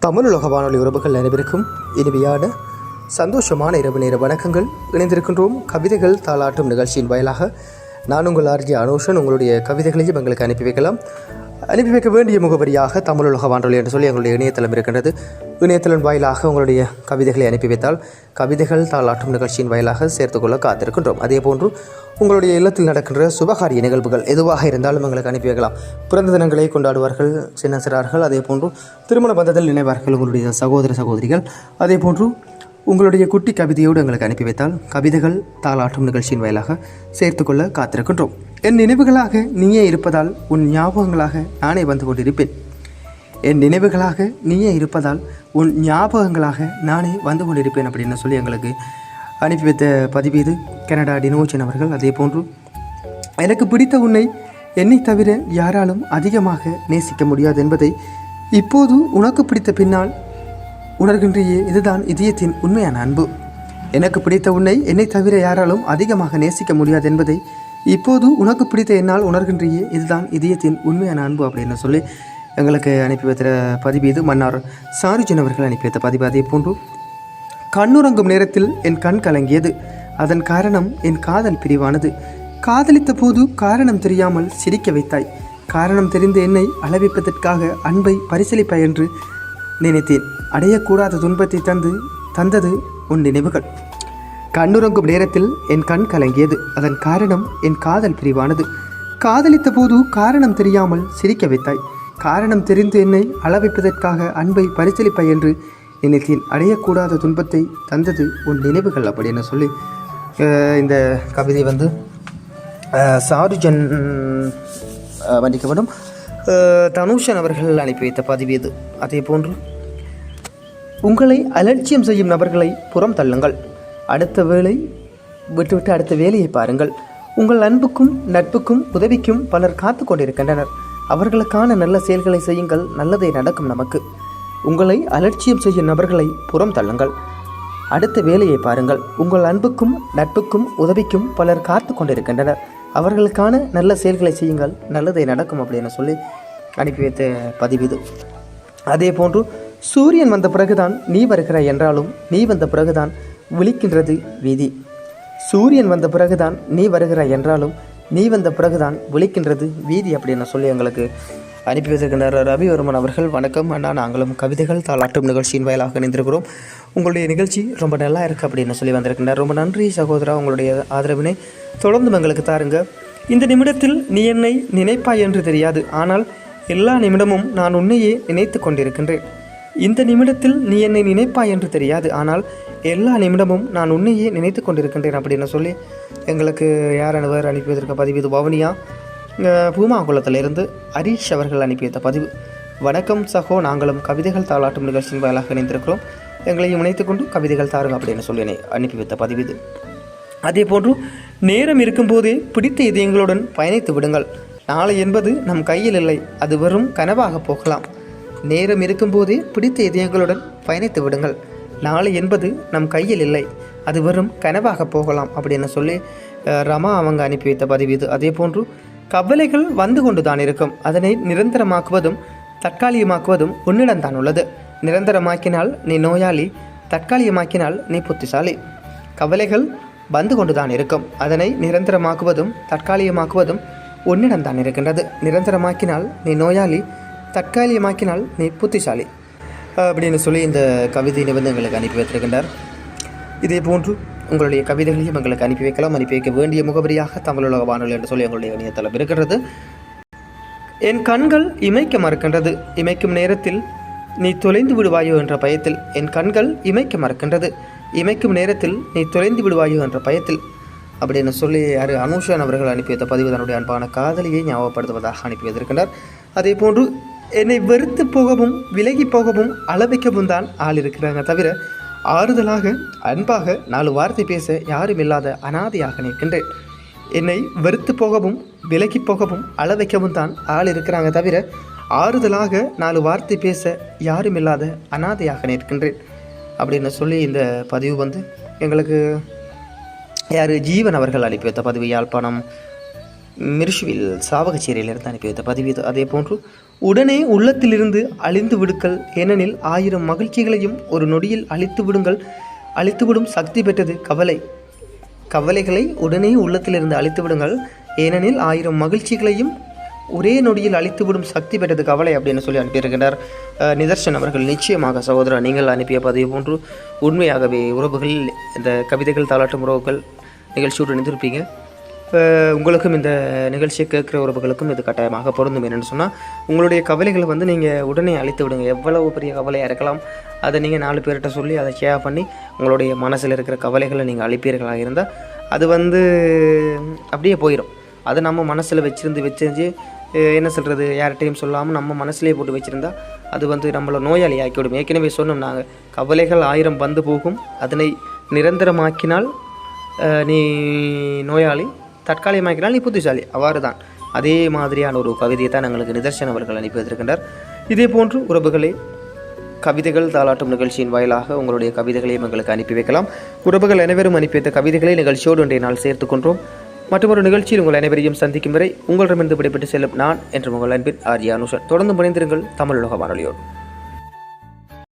தமிழுலக வானொலி உறவுகள் அனைவருக்கும் இனிமையான சந்தோஷமான இரவு நேர வணக்கங்கள். இணைந்திருக்கின்றோம் கவிதைகள் தாளாட்டும் நிகழ்ச்சியின் வாயிலாக. நான் உங்கள் ஆர்ஜி அனோஷன். உங்களுடைய கவிதைகளையும் எங்களுக்கு அனுப்பி வைக்கலாம். அனுப்பி வைக்க வேண்டிய முகவரியாக தமிழுலக வானொலி என்று சொல்லி எங்களுடைய இணையதளம் இருக்கின்றது. இணையதளம் வாயிலாக உங்களுடைய கவிதைகளை அனுப்பி வைத்தால் கவிதைகள் தாளாட்டும் நிகழ்ச்சியின் வாயிலாக சேர்த்துக்கொள்ள காத்திருக்கின்றோம். அதே போன்று உங்களுடைய இல்லத்தில் நடக்கின்ற சுபகாரிய நிகழ்வுகள் எதுவாக இருந்தாலும் எங்களுக்கு அனுப்பி வைக்கலாம். பிறந்த தினங்களை கொண்டாடுவார்கள் சின்ன சிறார்கள், அதே போன்று திருமண பந்தத்தில் இணைவார்கள் உங்களுடைய சகோதர சகோதரிகள். அதே போன்று உங்களுடைய குட்டி கவிதையோடு எங்களுக்கு அனுப்பி வைத்தால் கவிதைகள் தாளாட்டும் நிகழ்ச்சியின் வாயிலாக சேர்த்துக்கொள்ள காத்திருக்கின்றோம். என் நினைவுகளாக நீயே இருப்பதால் உன் ஞாபகங்களாக நானே வந்து கொண்டிருப்பேன். என் நினைவுகளாக நீயே இருப்பதால் உன் ஞாபகங்களாக நானே வந்து கொண்டிருப்பேன் அப்படின்னு சொல்லி எங்களுக்கு அனுப்பி வைத்த பதிவு இது கனடா டினோஜன் அவர்கள். அதே போன்று எனக்கு பிடித்த உன்னை என்னை தவிர யாராலும் அதிகமாக நேசிக்க முடியாது என்பதை இப்போது உனக்கு பிடித்த பின்னால் உணர்கின்றையே, இதுதான் இதயத்தின் உண்மையான அன்பு. எனக்கு பிடித்த உன்னை என்னை தவிர யாராலும் அதிகமாக நேசிக்க முடியாது என்பதை இப்போது உனக்கு பிடித்த என்னால் உணர்கின்றையே, இதுதான் இதயத்தின் உண்மையான அன்பு அப்படின்னு சொல்லி எங்களுக்கு அனுப்பி வைத்த பதிவு இது மன்னார் சாருஜன் அவர்கள் அனுப்பி வைத்த பதிவு. அதே போன்று கண்ணுறங்கும் நேரத்தில் என் கண் கலங்கியது, அதன் காரணம் என் காதல் பிரிவானது. காதலித்த போது காரணம் தெரியாமல் சிரிக்க வைத்தாய், காரணம் தெரிந்த என்னை அளவிப்பதற்காக அன்பை பரிசளிப்பாய் என்று நினைத்தேன். அடையக்கூடாத துன்பத்தை தந்தது உன் நினைவுகள். கண்ணுறங்கும் நேரத்தில் என் கண் கலங்கியது, அதன் காரணம் என் காதல் பிரிவானது. காதலித்த போது காரணம் தெரியாமல் சிரிக்க வைத்தாய், காரணம் தெரிந்து என்னை அளவைப்பதற்காக அன்பை பரிசளிப்பாய் என்று நினைத்தேன். அடையக்கூடாத துன்பத்தை தந்தது உன் நினைவுகள் அப்படின்னு சொல்லி இந்த கவிதை வந்து சாருஜன் மன்னிக்கப்படும் தனுஷன் அவர்கள் அனுப்பி வைத்த பதிவு இது. அதே போன்று உங்களை அலட்சியம் செய்யும் நபர்களை புறம் தள்ளுங்கள், அடுத்த வேலை விட்டுவிட்டு அடுத்த வேலையை பாருங்கள். உங்கள் அன்புக்கும் நட்புக்கும் உதவிக்கும் பலர் காத்து கொண்டிருக்கின்றனர். அவர்களுக்கான நல்ல செயல்களை செய்யுங்கள், நல்லதே நடக்கும் நமக்கு. உங்களை அலட்சியம் செய்யும் நபர்களை புறம் தள்ளுங்கள், அடுத்த வேலையை பாருங்கள். உங்கள் அன்புக்கும் நட்புக்கும் உதவிக்கும் பலர் காத்து கொண்டிருக்கின்றனர். அவர்களுக்கான நல்ல செயல்களை செய்யுங்கள், நல்லதை நடக்கும் அப்படின்னு சொல்லி அனுப்பி வைத்த பதிவு இது. அதே போன்று சூரியன் வந்த பிறகுதான் நீ வருகிறாய் என்றாலும் நீ வந்த பிறகுதான் விழிக்கின்றது வீதி. சூரியன் வந்த பிறகுதான் நீ வருகிறாய் என்றாலும் நீ வந்த பிறகுதான் விழிக்கின்றது வீதி அப்படின்னு சொல்லி எங்களுக்கு அனுப்பி வைத்திருக்கின்றார் ரவிவர்மன் அவர்கள். வணக்கம் அண்ணா, நாங்களும் கவிதைகள் தாளாட்டும் நிகழ்ச்சியின் வாயிலாக இணைந்திருக்கிறோம். உங்களுடைய நிகழ்ச்சி ரொம்ப நல்லா இருக்குது அப்படின்னு சொல்லி வந்திருக்கின்றார். ரொம்ப நன்றி சகோதரா, உங்களுடைய ஆதரவினை தொடர்ந்து எங்களுக்கு தாருங்க. இந்த நிமிடத்தில் நீ என்னை நினைப்பாய் என்று தெரியாது, ஆனால் எல்லா நிமிடமும் நான் உன்னையே நினைத்து கொண்டிருக்கின்றேன். இந்த நிமிடத்தில் நீ என்னை நினைப்பாய் என்று தெரியாது, ஆனால் எல்லா நிமிடமும் நான் உன்னையே நினைத்து கொண்டிருக்கின்றேன் அப்படின்னு சொல்லி எங்களுக்கு யார் அனுபவர் அனுப்பி வைத்திருக்க பதிவு இது பவனியா பூமாங்குளத்திலிருந்து ஹரீஷ் அவர்கள் அனுப்பி வைத்த பதிவு. வணக்கம் சகோ, நாங்களும் கவிதைகள் தாளாட்டும் நிகழ்ச்சியின் வாயிலாக இணைந்திருக்கிறோம். எங்களையும் இணைத்து கொண்டு கவிதைகள் தாருங்க அப்படின்னு சொல்லி அனுப்பி வைத்த பதிவு இது. அதே போன்று நேரம் இருக்கும்போதே பிடித்த இதயங்களுடன் பயணித்து விடுங்கள், நாளை என்பது நம் கையில் இல்லை, அது வெறும் கனவாக போகலாம். நேரம் இருக்கும்போதே பிடித்த இதயங்களுடன் பயணித்து விடுங்கள், நாளை என்பது நம் கையில் இல்லை, அது வெறும் கனவாக போகலாம் அப்படின்னு சொல்லி ரமா அவங்க அனுப்பி வைத்த பதிவு இது. அதே போன்று கவலைகள் வந்து கொண்டு தான் இருக்கும், அதனை நிரந்தரமாக்குவதும் தற்காலிகமாக்குவதும் உன்னிடம்தான் உள்ளது. நிரந்தரமாக்கினால் நீ நோயாளி, தற்காலிகமாக்கினால் நீ புத்திசாலி. கவலைகள் வந்து கொண்டு தான் இருக்கும், அதனை நிரந்தரமாக்குவதும் தற்காலிகமாக்குவதும் உன்னிடம்தான் இருக்கின்றது. நிரந்தரமாக்கினால் நீ நோயாளி, தற்காலிகமாக்கினால் நீ புத்திசாலி அப்படின்னு சொல்லி இந்த கவிதை நிபந்தனைகளுக்கு அனுப்பி வைத்திருக்கின்றார். இதே போன்று உங்களுடைய கவிதைகளையும் எங்களுக்கு அனுப்பி வைக்கலாம். அனுப்பி வைக்க வேண்டிய முகவரியாக தமிழுலக வானொலி என்று சொல்லி எங்களுடைய இணையதளம் இருக்கிறது. என் கண்கள் இமைக்க மறுக்கின்றது, இமைக்கும் நேரத்தில் நீ தொலைந்து விடுவாயோ என்ற பயத்தில். என் கண்கள் இமைக்க மறுக்கின்றது, இமைக்கும் நேரத்தில் நீ தொலைந்து விடுவாயோ என்ற பயத்தில் அப்படின்னு சொல்லி அனுஷன் அவர்கள் அனுப்பி வைத்த பதிவு தன்னுடைய அன்பான காதலியை ஞாபகப்படுத்துவதாக அனுப்பி வைத்திருக்கின்றார். அதே போன்று என்னை வெறுத்து போகவும் விலகி போகவும் அளவைக்கவும் தான் ஆள் இருக்கிறாங்க தவிர ஆறுதலாக அன்பாக 4 வார்த்தை பேச யாரும் இல்லாத அனாதையாக நிற்கின்றேன். என்னை வெறுத்து போகவும் விலகி போகவும் அளவைக்கவும் தான் ஆள் இருக்கிறாங்க தவிர ஆறுதலாக 4 வார்த்தை பேச யாரும் இல்லாத அனாதையாக நிற்கின்றேன் அப்படின்னு சொல்லி இந்த பதிவு வந்து எங்களுக்கு ஜீவன் அவர்கள் அனுப்பி வைத்த பதிவு. யாழ்ப்பாணம் மிர்ஷுவில் சாவகச்சேரியிலிருந்து அனுப்பி வைத்த பதிவு இது. அதே போன்று உடனே உள்ளத்திலிருந்து அழிந்து விடுங்கள், ஏனெனில் 1000 மகிழ்ச்சிகளையும் ஒரு நொடியில் அழித்துவிடும் சக்தி பெற்றது கவலை. கவலைகளை உடனே உள்ளத்திலிருந்து அழித்து விடுங்கள், ஏனெனில் 1000 மகிழ்ச்சிகளையும் ஒரே நொடியில் அழித்துவிடும் சக்தி பெற்றது கவலை அப்படின்னு சொல்லி அனுப்பியிருக்கிறார் நிதர்ஷன் அவர்கள். நிச்சயமாக சகோதரர், நீங்கள் அனுப்பிய பதிவு போன்று உண்மையாகவே உறவுகள் இந்த கவிதைகள் தாலாட்டும் உறவுகள் நிகழ்ச்சியோடு இணைந்திருப்பீங்க. உங்களுக்கும் இந்த நிகழ்ச்சியை கேட்குற உறவுகளுக்கும் இது கட்டாயமாக பொருந்தும். என்னென்னு சொன்னால், உங்களுடைய கவலைகளை வந்து நீங்கள் உடனே அழித்து விடுங்க. எவ்வளவு பெரிய கவலையாக இருக்கலாம், அதை நீங்கள் 4 பேர்கிட்ட சொல்லி அதை ஷேர் பண்ணி உங்களுடைய மனசில் இருக்கிற கவலைகளை நீங்கள் அழிப்பீர்களாக இருந்தால் அது வந்து அப்படியே போயிடும். அது நம்ம மனசில் வச்சிருந்து என்ன சொல்கிறது, யார்கிட்டையும் சொல்லாமல் நம்ம மனசுலேயே போட்டு வச்சுருந்தா அது வந்து நம்மளை நோயாளி ஆக்கிவிடும். ஏற்கனவே சொன்னோம் நாங்கள், கவலைகள் 1000 வந்து போகும், அதனை நிரந்தரமாக்கினால் நீ நோயாளி, தற்காலிகமாக்கினால் நீ புத்திசாலி. அவ்வாறு தான் அதே மாதிரியான ஒரு கவிதையை தான் எங்களுக்கு நிதர்சன் அவர்கள் அனுப்பி வைத்திருக்கின்றார். இதே போன்று உறவுகளை கவிதைகள் தாலாட்டும் நிகழ்ச்சியின் வாயிலாக உங்களுடைய கவிதைகளையும் எங்களுக்கு அனுப்பி வைக்கலாம். உறவுகள் அனைவரும் அனுப்பி வைத்த கவிதைகளை நிகழ்ச்சியோடு இன்றைய நாள் சேர்த்துக்கொண்டோம். மற்றொரு நிகழ்ச்சியில் உங்கள் அனைவரையும் சந்திக்கும் வரை உங்களிடமிருந்து விடைபெற்று செல்லும் நான் என்று உங்கள் அன்பின் ஆர்யா அனுஷன். தொடர்ந்து முனைந்திருங்கள் தமிழ் உலக வானொலியோடு.